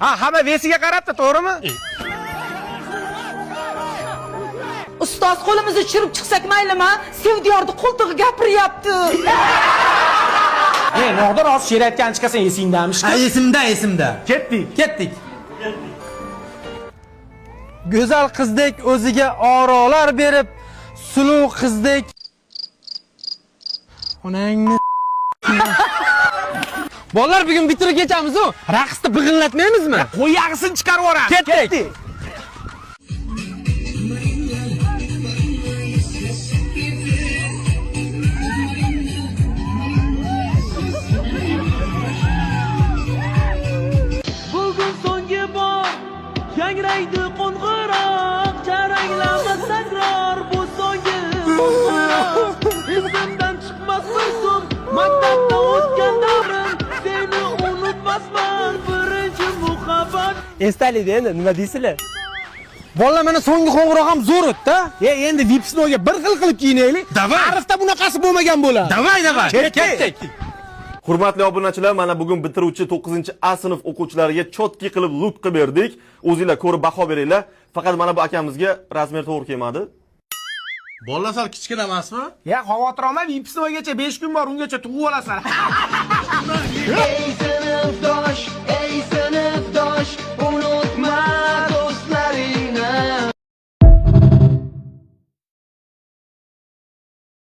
Ha, hamma vesiga qarabdi, to'g'rimi? Ustoz, qo'limizni tushirib chiqsak maylimi? Sevdiyorni qo'ltig'i gapiryapti. Nog'dor hozir she'r aytgan chiqasan esingdamish. Ha, esimda. Ketdik. Go'zal qizdek o'ziga orolar berib, suluv qizdek onangni Bolalar bugun bitirib ketamiz-ku. Raqsni big'illatmaymizmi? Qo'y yag'isini chiqarib yuboramiz. Ketdik. Bugun so'nggi bor yangraydi qo'ng'iroq, charanglama takror bu so'nggi qo'ng'iroq. Esimdan chiqmas bir so'm maktabda o'tgan davrim, seni unutmasman birinchi muhabbat. Eslaydi endi, nima deysizlar? Bolalar, mana so'nggi qo'ng'iroq ham zo'r o'tdi. Endi vipsnoga bir xil qilib kiyinaylik. Tarixda bunaqasi bo'lmagan bo'ladi. Davay. Ketdik. Hurmatli obunachilar, mana bugun bitiruvchi 9-A sinf o'quvchilariga chotki qilib lutqa berdik. O'zingizlar ko'rib baho beringlar. Faqat mana bu akamizga razmer to'g'ri kelmadi. Bolalar sal kichkina emasmi? Xavotir olma, vipsnogagacha 5 kun bor, ungacha tug'ib olasan.